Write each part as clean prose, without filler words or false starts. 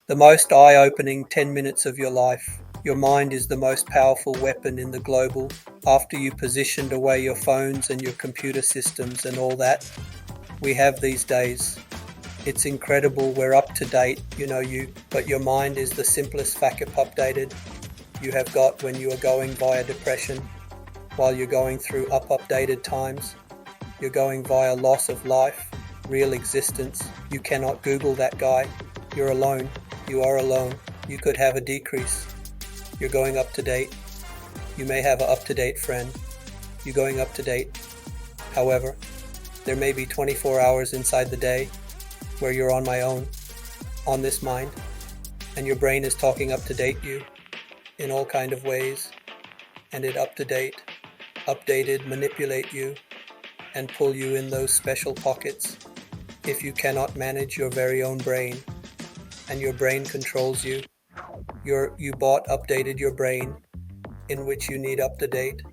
The most eye-opening 10 minutes of your life. Your mind is the most powerful weapon in the global. After you positioned away your phones and your computer systems and all that, we have these days. It's incredible, we're up to date, but your mind is the simplest backup updated you have got when you are going via depression, while you're going through updated times. You're going via loss of life, real existence. You cannot Google that guy. You're alone. You are alone. You could have a decrease. You're going up to date. You may have an up-to-date friend. You're going up to date. However, there may be 24 hours inside the day where you're on my own, on this mind, and your brain is talking up to date you in all kind of ways, and it updated, manipulate you, and pull you in those special pockets. If you cannot manage your very own brain, and your brain controls you, you updated your brain, in which you need up to date.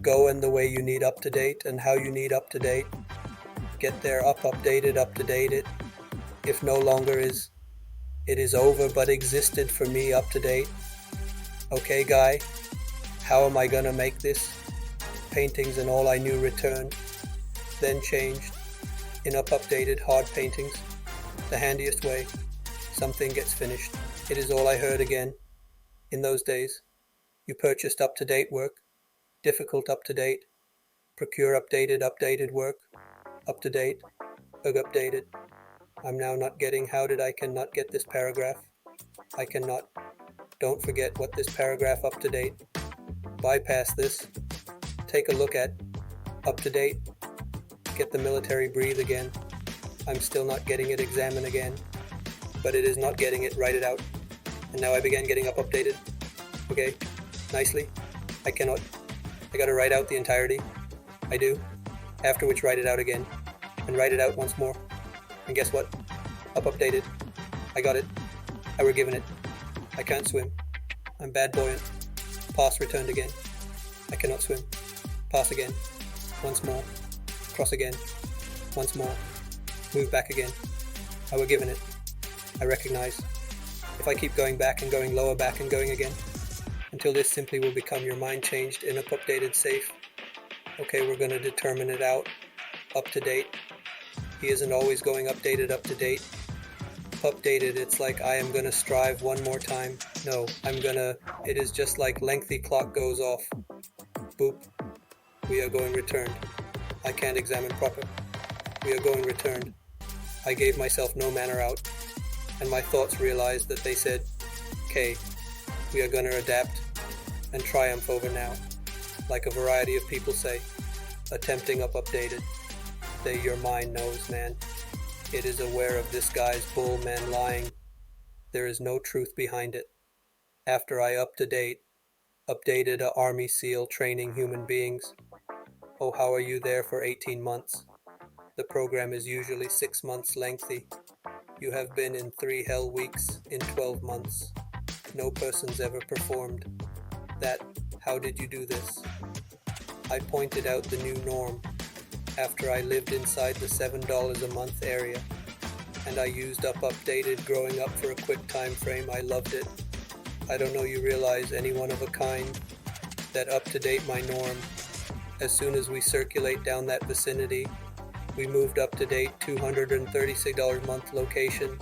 Go in the way you need up to date and how you need up to date. Get there updated, up to date it. If no longer is, it is over but existed for me up to date. Okay guy, how am I gonna make this? Paintings and all I knew returned, then changed, in updated hard paintings, the handiest way. Something gets finished. It is all I heard again. In those days, you purchased up-to-date work, difficult up-to-date, procure updated work, up-to-date, updated. I'm now not getting I cannot get this paragraph. I cannot. Don't forget what this paragraph up-to-date. Bypass this. Take a look at up-to-date. Get the military breathe again. I'm still not getting it, examine again. But it is not getting it, write it out. And now I began getting updated. Okay, nicely. I cannot. I gotta write out the entirety. I do. After which write it out again. And write it out once more. And guess what? Updated. I got it. I were given it. I can't swim. I'm bad buoyant. Pass returned again. I cannot swim. Pass again. Once more. Cross again. Once more. Move back again. I were given it. I recognize. If I keep going back and going lower back and going again, until this simply will become your mind changed in updated safe. Okay, we're going to determine it out. Up to date. He isn't always going updated, up to date. Updated, it's like I am going to strive one more time. No, it is just like lengthy clock goes off. Boop. We are going returned. I can't examine proper. We are going returned. I gave myself no manner out. And my thoughts realized that they said, okay, we are going to adapt and triumph over now. Like a variety of people say, attempting updated. Your mind knows, man. It is aware of this guy's bull man lying. There is no truth behind it. After I updated a Army SEAL training human beings. Oh, how are you there for 18 months? The program is usually 6 months lengthy. You have been in 3 hell weeks in 12 months. No person's ever performed that. How did you do this? I pointed out the new norm. After I lived inside the $7 a month area, and I used updated growing up for a quick time frame. I loved it. I don't know you realize any one of a kind, that up to date my norm. As soon as we circulate down that vicinity, we moved up to date $236 a month location.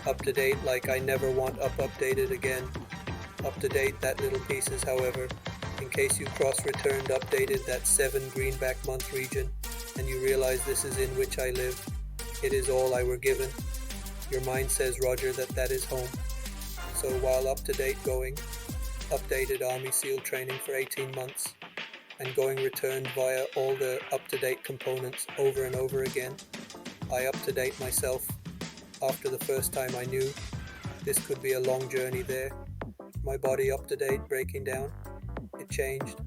Up to date like I never want updated again. Up to date that little pieces, however, in case you cross-returned updated that 7 greenback month region, and you realize this is in which I live. It is all I were given. Your mind says, Roger, that is home. So while up to date going, updated Army SEAL training for 18 months, and going returned via all the up-to-date components over and over again, I up-to-date myself. After the first time I knew this could be a long journey there, my body up-to-date breaking down, it changed,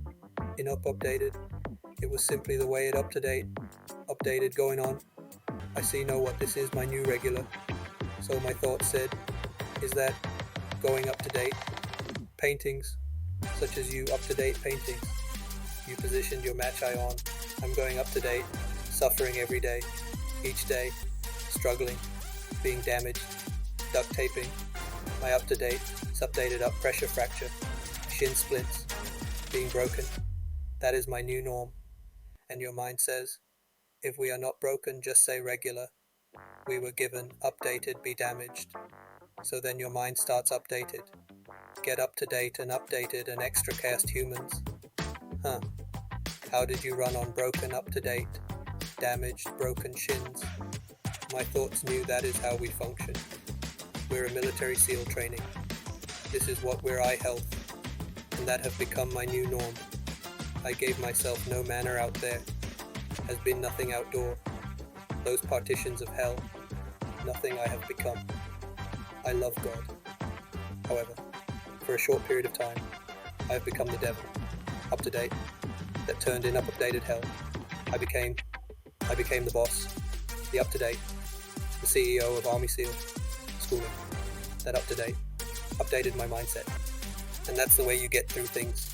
in updated. It was simply the way it updated going on. I know what this is, my new regular. So my thoughts said, is that going up to date? Paintings, such as you up-to-date paintings. You positioned your match eye on. I'm going up to date, suffering every day, each day, struggling, being damaged, duct taping, My up-to-date is updated up pressure fracture, shin splits, being broken. That is my new norm. And your mind says, if we are not broken, just say regular. We were given updated, be damaged. So then your mind starts updated. Get up to date and updated and extra cast humans. How did you run on broken, up to date, damaged, broken shins? My thoughts knew that is how we function. We're a military SEAL training. This is what we're eye health, and that have become my new norm. I gave myself no manner out there, has been nothing outdoor. Those partitions of hell, nothing I have become. I love God. However, for a short period of time, I have become the devil, up to date, that turned in updated hell. I became the boss, the up to date, the CEO of Army SEAL schooling, that up to date, updated my mindset. And that's the way you get through things.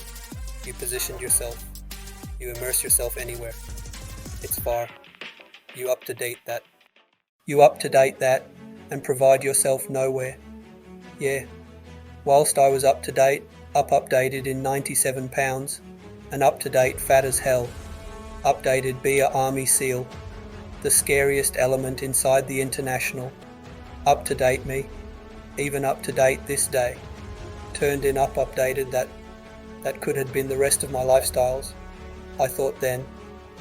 You positioned yourself, you immerse yourself anywhere. It's far. You up to date that. You up to date that and provide yourself nowhere. Yeah. Whilst I was up to date, updated in 97 pounds, and up to date fat as hell. Updated be a Army SEAL, the scariest element inside the international. Up to date me, even up to date this day. Turned in updated that could have been the rest of my lifestyles. I thought then,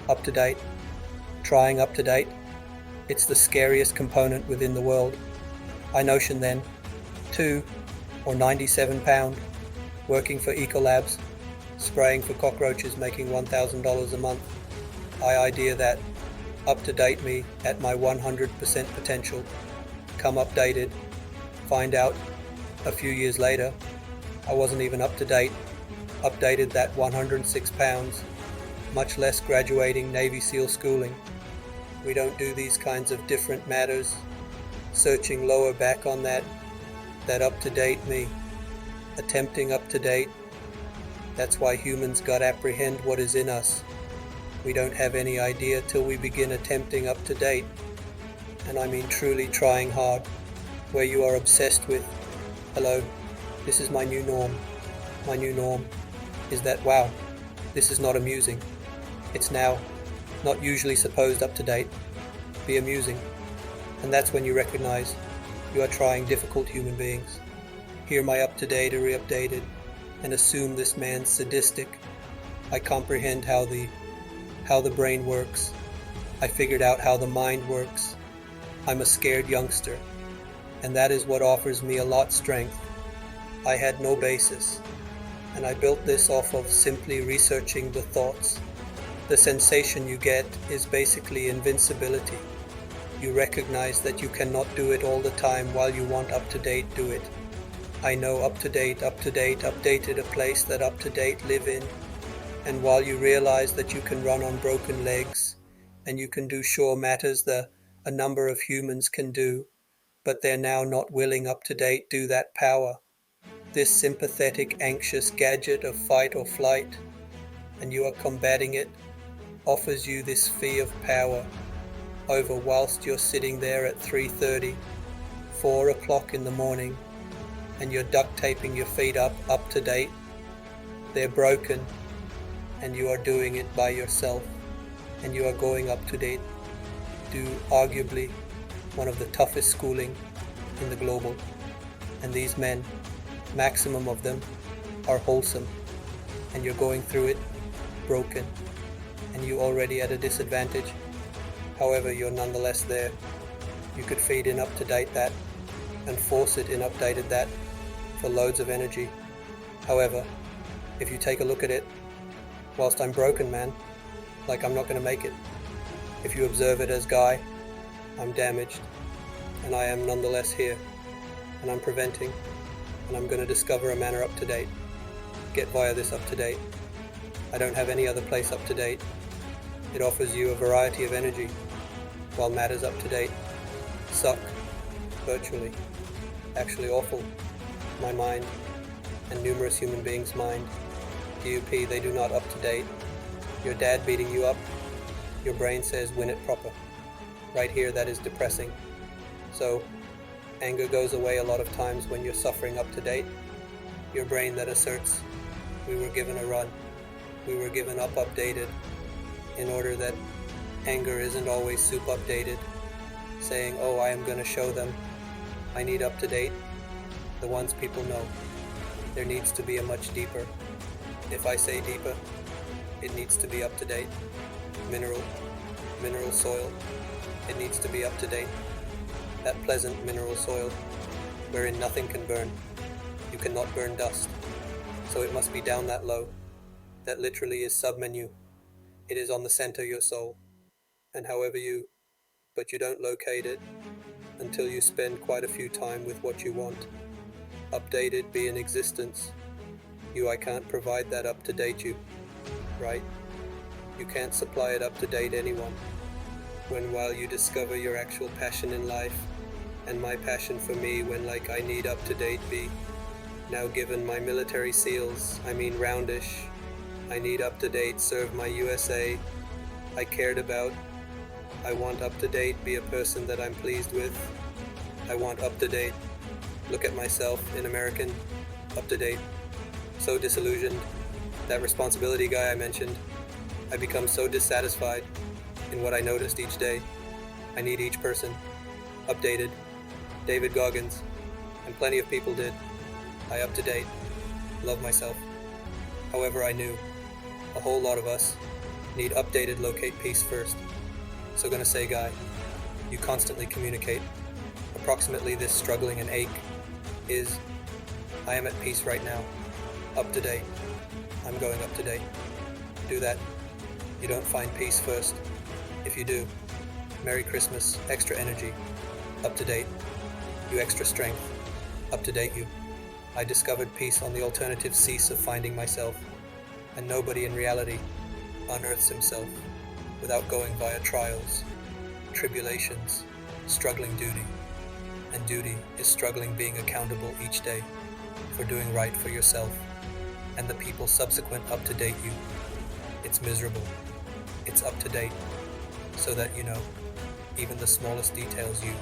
up to date, trying up to date, it's the scariest component within the world. I notion then, 2 or 97 pound, working for Ecolabs, spraying for cockroaches, making $1,000 a month. I idea that up to date me at my 100% potential, come updated, find out a few years later, I wasn't even up to date, updated that 106 pounds, much less graduating Navy SEAL schooling. We don't do these kinds of different matters, searching lower back on that up to date me, attempting up to date. That's why humans got apprehend what is in us. We don't have any idea till we begin attempting up to date. And I mean truly trying hard, where you are obsessed with, hello, this is my new norm. My new norm is that, wow, this is not amusing. It's now not usually supposed up to date, be amusing. And that's when you recognize you are trying difficult human beings. Hear my up to date or re-updated, and assume this man's sadistic. I comprehend how the brain works. I figured out how the mind works. I'm a scared youngster, and that is what offers me a lot strength. I had no basis, and I built this off of simply researching the thoughts. The sensation you get is basically invincibility. You recognize that you cannot do it all the time while you want up to date do it. I know up to date, updated a place that up to date live in. And while you realize that you can run on broken legs, and you can do sure matters a number of humans can do, but they're now not willing up to date do that power. This sympathetic, anxious gadget of fight or flight, and you are combating it, offers you this fee of power over whilst you're sitting there at 3:30, 4 o'clock in the morning, and you're duct taping your feet up to date. They're broken, and you are doing it by yourself, and you are going up to date, do arguably one of the toughest schooling in the global. And these men, maximum of them, are wholesome, and you're going through it broken, and you already at a disadvantage. However, you're nonetheless there. You could feed in up to date that, and force it in updated that, for loads of energy. However, if you take a look at it, whilst I'm broken, man, like I'm not going to make it. If you observe it as Guy, I'm damaged, and I am nonetheless here, and I'm preventing, and I'm going to discover a manner up to date, get via this up to date. I don't have any other place up to date. It offers you a variety of energy, while matters up to date suck, virtually, actually awful. My mind, and numerous human beings' mind, DUP, they do not up to date. Your dad beating you up, your brain says win it proper. Right here, that is depressing. So, Anger goes away a lot of times when you're suffering up to date. Your brain that asserts, we were given a run, we were given up updated, in order that anger isn't always soup updated, saying, oh, I am going to show them, I need up to date, the ones people know. There needs to be a much deeper. If I say deeper, it needs to be up to date. Mineral soil, it needs to be up to date. That pleasant mineral soil, wherein nothing can burn. You cannot burn dust. So it must be down that low. That literally is submenu. It is on the center of your soul. And but you don't locate it until you spend quite a few time with what you want. Updated be in existence. I can't provide that up to date you, right? You can't supply it up to date anyone. While you discover your actual passion in life, and my passion for me when I need up to date be, now given my military seals, roundish, I need up to date serve my USA, I cared about, I want up to date be a person that I'm pleased with, I want up to date, look at myself in American, up to date, so disillusioned, that responsibility guy I mentioned, I become so dissatisfied in what I noticed each day. I need each person updated. David Goggins, and plenty of people did. I up to date, love myself. However, I knew a whole lot of us need updated locate peace first. So gonna say, guy, you constantly communicate. Approximately this struggling and ache is, I am at peace right now, up to date. I'm going up to date. Do that. You don't find peace first. If you do, Merry Christmas, extra energy, up to date. You extra strength, up to date you. I discovered peace on the alternative cease of finding myself, and nobody in reality unearths himself without going via trials, tribulations, struggling duty. And duty is struggling being accountable each day for doing right for yourself and the people subsequent up to date you. It's miserable. It's up to date, so that you know even the smallest details you